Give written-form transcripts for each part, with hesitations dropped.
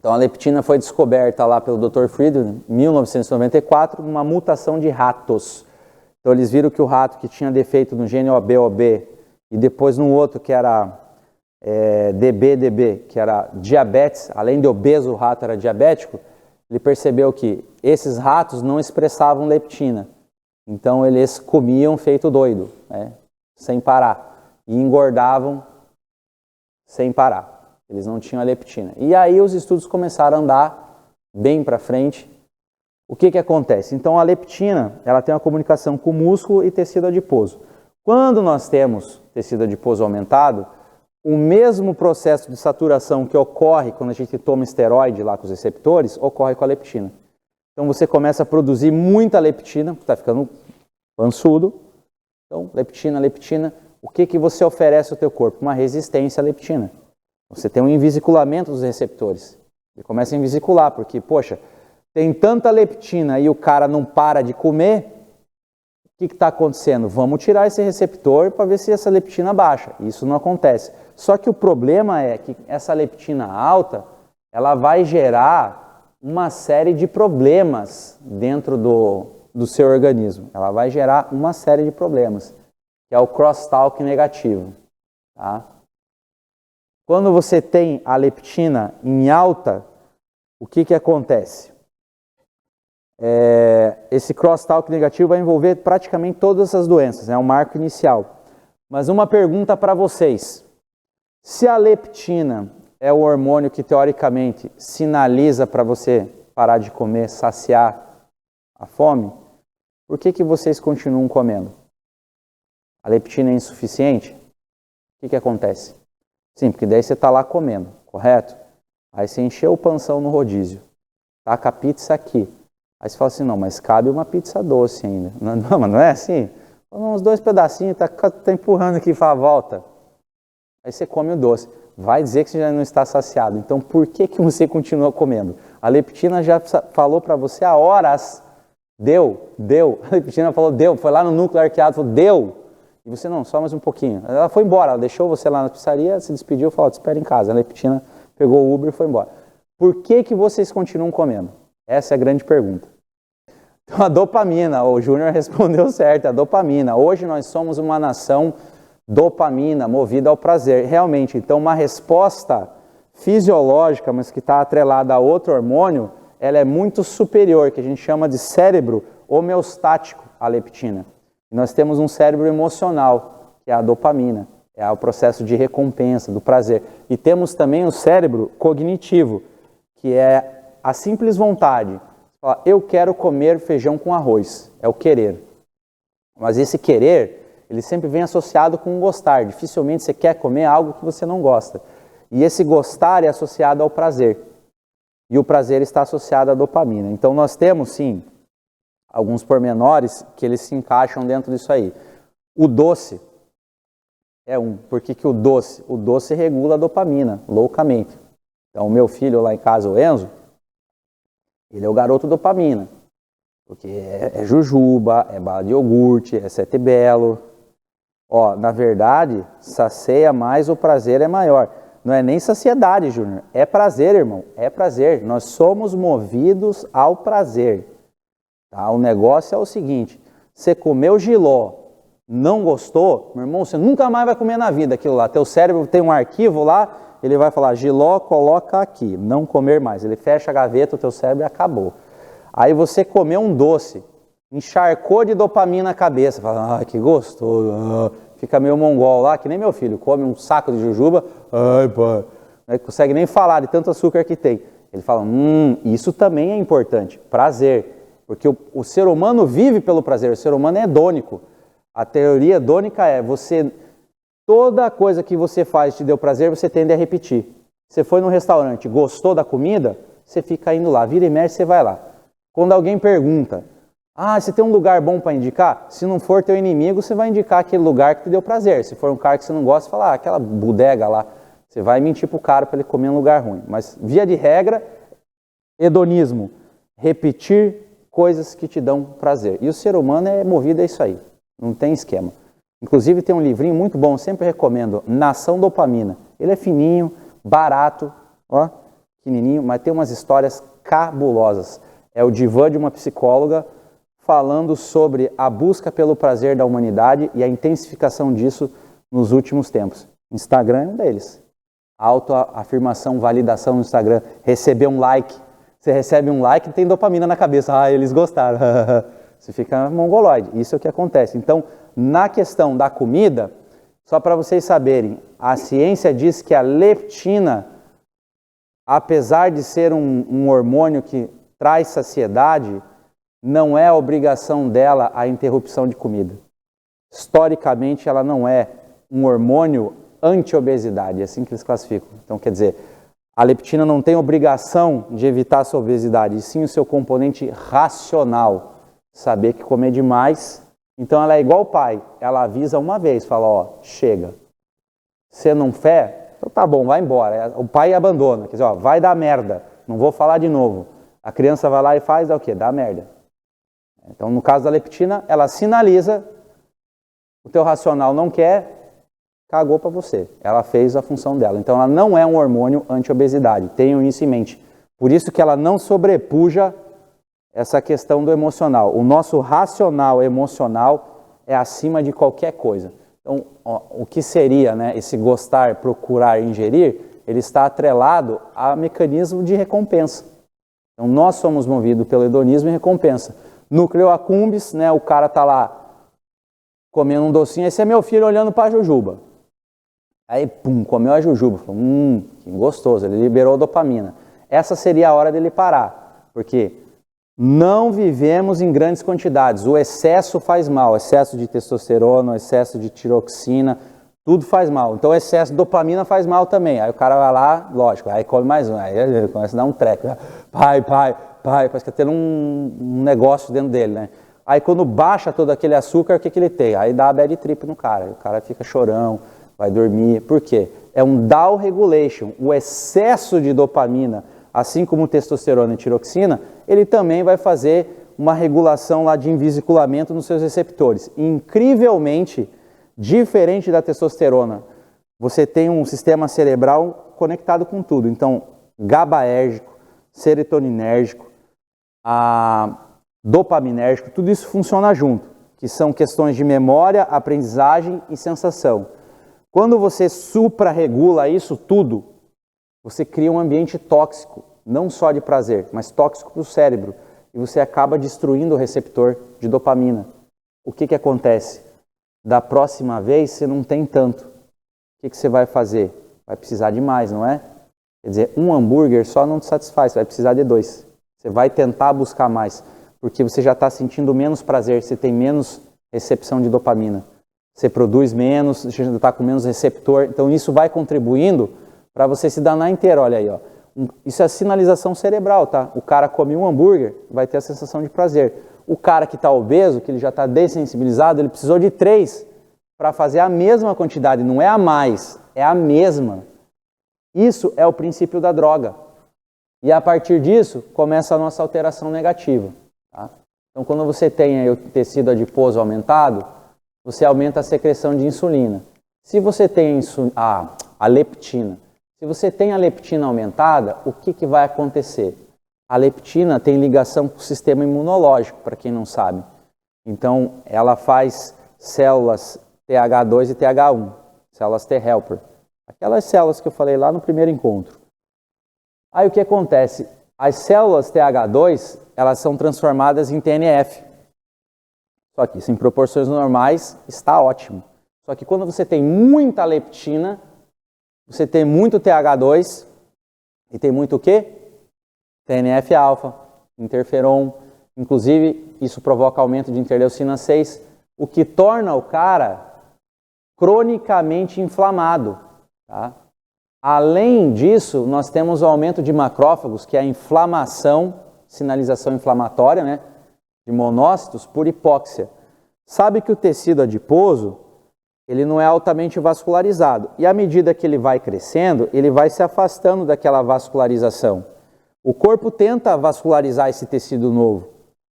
Então a leptina foi descoberta lá pelo Dr. Friedman em 1994, uma mutação de ratos. Então eles viram que o rato que tinha defeito no gene OB e depois no outro que era DB, que era diabetes, além de obeso o rato era diabético, ele percebeu que esses ratos não expressavam leptina. Então eles comiam feito doido, né, sem parar, e engordavam sem parar. Eles não tinham a leptina. E aí os estudos começaram a andar bem para frente. O que acontece? Então a leptina, ela tem uma comunicação com o músculo e tecido adiposo. Quando nós temos tecido adiposo aumentado, o mesmo processo de saturação que ocorre quando a gente toma esteroide lá com os receptores, ocorre com a leptina. Então você começa a produzir muita leptina, está ficando pançudo. Então leptina, o que você oferece ao teu corpo? Uma resistência à leptina. Você tem um invisiculamento dos receptores. Ele começa a invisicular, porque, poxa, tem tanta leptina e o cara não para de comer, o que está acontecendo? Vamos tirar esse receptor para ver se essa leptina baixa. Isso não acontece. Só que o problema é que essa leptina alta, ela vai gerar uma série de problemas dentro do seu organismo. Ela vai gerar uma série de problemas, que é o crosstalk negativo. Tá? Quando você tem a leptina em alta, o que acontece? Esse crosstalk negativo vai envolver praticamente todas essas doenças, é um marco inicial. Mas uma pergunta para vocês: se a leptina é o hormônio que teoricamente sinaliza para você parar de comer, saciar a fome, por que vocês continuam comendo? A leptina é insuficiente? O que acontece? Sim, porque daí você está lá comendo, correto? Aí você encheu o panção no rodízio, taca a pizza aqui. Aí você fala assim, não, mas cabe uma pizza doce ainda. Não, mas não é assim? Uns 2 pedacinhos, tá empurrando aqui e fala, volta. Aí você come o doce. Vai dizer que você já não está saciado. Então por que você continua comendo? A leptina já falou para você há horas, deu. A leptina falou, deu. Foi lá no núcleo arqueado, falou, deu. E você, não, só mais um pouquinho. Ela foi embora, ela deixou você lá na pizzaria, se despediu, falou, te espera em casa. A leptina pegou o Uber e foi embora. Por que vocês continuam comendo? Essa é a grande pergunta. Então a dopamina, o Júnior respondeu certo, a dopamina. Hoje nós somos uma nação dopamina, movida ao prazer. Realmente, então uma resposta fisiológica, mas que está atrelada a outro hormônio, ela é muito superior, que a gente chama de cérebro homeostático à leptina. Nós temos um cérebro emocional, que é a dopamina, é o processo de recompensa, do prazer. E temos também o cérebro cognitivo, que é a simples vontade. Eu quero comer feijão com arroz, é o querer. Mas esse querer, ele sempre vem associado com gostar. Dificilmente você quer comer algo que você não gosta. E esse gostar é associado ao prazer. E o prazer está associado à dopamina. Então nós temos, sim, alguns pormenores que eles se encaixam dentro disso aí. O doce é um. Por que o doce? O doce regula a dopamina, loucamente. Então o meu filho lá em casa, o Enzo, ele é o garoto dopamina. Porque é jujuba, é bala de iogurte, é sete belo. Ó, na verdade, sacia mais, o prazer é maior. Não é nem saciedade, Júnior. É prazer, irmão. É prazer. Nós somos movidos ao prazer. Tá? O negócio é o seguinte: você comeu jiló, não gostou, meu irmão, você nunca mais vai comer na vida aquilo lá. Teu cérebro tem um arquivo lá, ele vai falar, jiló, coloca aqui, não comer mais. Ele fecha a gaveta, o teu cérebro e acabou. Aí você comeu um doce, encharcou de dopamina a cabeça, fala, que gostoso, fica meio mongol lá, que nem meu filho, come um saco de jujuba, ai pai, não consegue nem falar de tanto açúcar que tem. Ele fala, isso também é importante, prazer, porque o ser humano vive pelo prazer, o ser humano é hedônico. A teoria hedônica é, toda coisa que você faz te deu prazer, você tende a repetir. Você foi num restaurante, gostou da comida, você fica indo lá, vira e mexe, você vai lá. Quando alguém pergunta, você tem um lugar bom para indicar? Se não for teu inimigo, você vai indicar aquele lugar que te deu prazer. Se for um cara que você não gosta, você fala, aquela bodega lá. Você vai mentir pro cara para ele comer em um lugar ruim. Mas, via de regra, hedonismo, repetir coisas que te dão prazer. E o ser humano é movido a isso aí, não tem esquema. Inclusive tem um livrinho muito bom, sempre recomendo, Nação Dopamina. Ele é fininho, barato, ó, pequenininho, mas tem umas histórias cabulosas. É o divã de uma psicóloga falando sobre a busca pelo prazer da humanidade e a intensificação disso nos últimos tempos. Instagram é um deles. Autoafirmação, validação no Instagram, receber um like. Você recebe um like e tem dopamina na cabeça. Ah, eles gostaram. Você fica mongoloide. Isso é o que acontece. Então, na questão da comida, só para vocês saberem, a ciência diz que a leptina, apesar de ser um hormônio que traz saciedade, não é a obrigação dela a interrupção de comida. Historicamente, ela não é um hormônio anti-obesidade, é assim que eles classificam. Então, quer dizer, a leptina não tem obrigação de evitar a sua obesidade, e sim o seu componente racional. Saber que comer demais. Então, ela é igual o pai. Ela avisa uma vez, fala, ó, chega. Você não fé? Então tá bom, vai embora. O pai abandona, quer dizer, ó, vai dar merda. Não vou falar de novo. A criança vai lá e faz, dá o quê? Dá merda. Então, no caso da leptina, ela sinaliza, o teu racional não quer, cagou para você. Ela fez a função dela. Então, ela não é um hormônio anti-obesidade. Tenham isso em mente. Por isso que ela não sobrepuja essa questão do emocional. O nosso racional emocional é acima de qualquer coisa. Então, ó, o que seria, né, esse gostar, procurar, ingerir, ele está atrelado a mecanismo de recompensa. Então, nós somos movidos pelo hedonismo e recompensa. Núcleo accumbens, né, o cara tá lá comendo um docinho, esse é meu filho olhando para a jujuba. Aí, pum, comeu a jujuba. Falou, que gostoso, ele liberou dopamina. Essa seria a hora dele parar, porque não vivemos em grandes quantidades. O excesso faz mal, o excesso de testosterona, o excesso de tiroxina, tudo faz mal. Então, o excesso de dopamina faz mal também. Aí o cara vai lá, lógico, aí come mais um, aí ele começa a dar um treco. Pai, parece que tá tendo um negócio dentro dele, né? Aí quando baixa todo aquele açúcar, o que ele tem? Aí dá a bad trip no cara, o cara fica chorão, vai dormir. Por quê? É um down regulation. O excesso de dopamina, assim como testosterona e tiroxina, ele também vai fazer uma regulação lá de invisiculamento nos seus receptores. Incrivelmente, diferente da testosterona, você tem um sistema cerebral conectado com tudo. Então, GABAérgico, serotoninérgico, dopaminérgico, tudo isso funciona junto, que são questões de memória, aprendizagem e sensação. Quando você suprarregula isso tudo, você cria um ambiente tóxico, não só de prazer, mas tóxico para o cérebro. E você acaba destruindo o receptor de dopamina. O que acontece? Da próxima vez você não tem tanto. O que você vai fazer? Vai precisar de mais, não é? Quer dizer, um hambúrguer só não te satisfaz, você vai precisar de 2. Você vai tentar buscar mais, porque você já está sentindo menos prazer, você tem menos recepção de dopamina. Você produz menos, você já está com menos receptor. Então isso vai contribuindo para você se danar inteiro. Olha aí, ó. Isso é sinalização cerebral, tá? O cara come um hambúrguer, vai ter a sensação de prazer. O cara que está obeso, que ele já está dessensibilizado, ele precisou de 3 para fazer a mesma quantidade. Não é a mais, é a mesma. Isso é o princípio da droga. E a partir disso, começa a nossa alteração negativa. Tá? Então, quando você tem aí o tecido adiposo aumentado, você aumenta a secreção de insulina. Se você tem a leptina, se você tem a leptina aumentada, o que vai acontecer? A leptina tem ligação com o sistema imunológico, para quem não sabe. Então, ela faz células TH2 e TH1, células T-helper. Aquelas células que eu falei lá no primeiro encontro. Aí o que acontece? As células TH2, elas são transformadas em TNF. Só que isso em proporções normais está ótimo. Só que quando você tem muita leptina, você tem muito TH2 e tem muito o quê? TNF-alfa, interferon. Inclusive, isso provoca aumento de interleucina 6, o que torna o cara cronicamente inflamado. Tá? Além disso, nós temos o aumento de macrófagos, que é a inflamação, sinalização inflamatória, né, de monócitos por hipóxia. Sabe que o tecido adiposo, ele não é altamente vascularizado. E à medida que ele vai crescendo, ele vai se afastando daquela vascularização. O corpo tenta vascularizar esse tecido novo,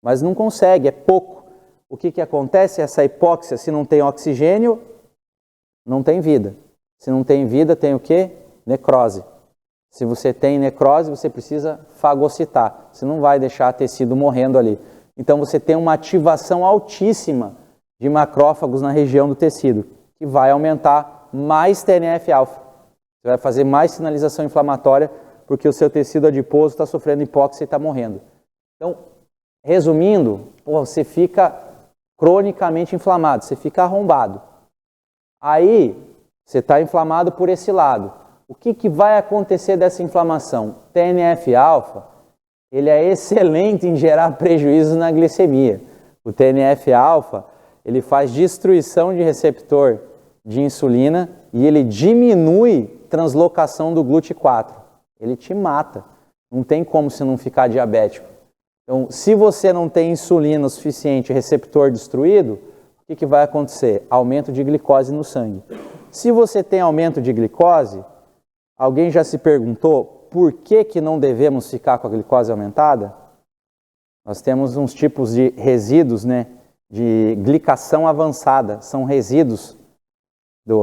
mas não consegue, é pouco. O que acontece? Essa hipóxia, se não tem oxigênio, não tem vida. Se não tem vida, tem o quê? Necrose. Se você tem necrose, você precisa fagocitar. Você não vai deixar tecido morrendo ali. Então você tem uma ativação altíssima de macrófagos na região do tecido, que vai aumentar mais TNF-alfa. Você vai fazer mais sinalização inflamatória porque o seu tecido adiposo está sofrendo hipóxia e está morrendo. Então, resumindo, você fica cronicamente inflamado, você fica arrombado. Aí, você está inflamado por esse lado. O que vai acontecer dessa inflamação? TNF-alfa, ele é excelente em gerar prejuízo na glicemia. O TNF-alfa, ele faz destruição de receptor de insulina e ele diminui translocação do GLUT4. Ele te mata. Não tem como você não ficar diabético. Então, se você não tem insulina o suficiente, receptor destruído, o que vai acontecer? Aumento de glicose no sangue. Se você tem aumento de glicose, alguém já se perguntou por que não devemos ficar com a glicose aumentada? Nós temos uns tipos de resíduos, né, de glicação avançada. São resíduos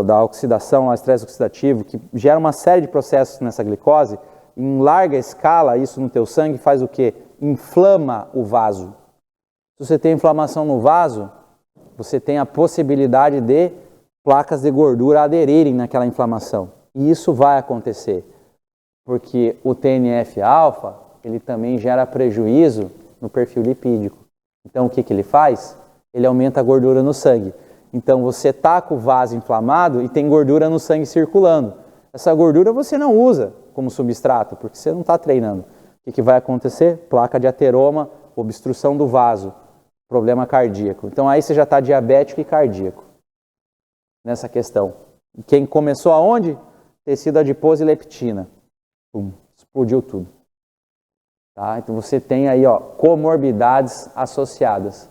da oxidação, ao estresse oxidativo, que gera uma série de processos nessa glicose. Em larga escala, isso no teu sangue faz o quê? Inflama o vaso. Se você tem inflamação no vaso, você tem a possibilidade de placas de gordura aderirem naquela inflamação. E isso vai acontecer, porque o TNF-alfa, ele também gera prejuízo no perfil lipídico. Então, o que ele faz? Ele aumenta a gordura no sangue. Então, você está com o vaso inflamado e tem gordura no sangue circulando. Essa gordura você não usa como substrato, porque você não está treinando. O que vai acontecer? Placa de ateroma, obstrução do vaso, problema cardíaco. Então, aí você já está diabético e cardíaco nessa questão. Quem começou aonde? Tecido adiposo e leptina. Pum, explodiu tudo. Tá? Então, você tem aí comorbidades associadas.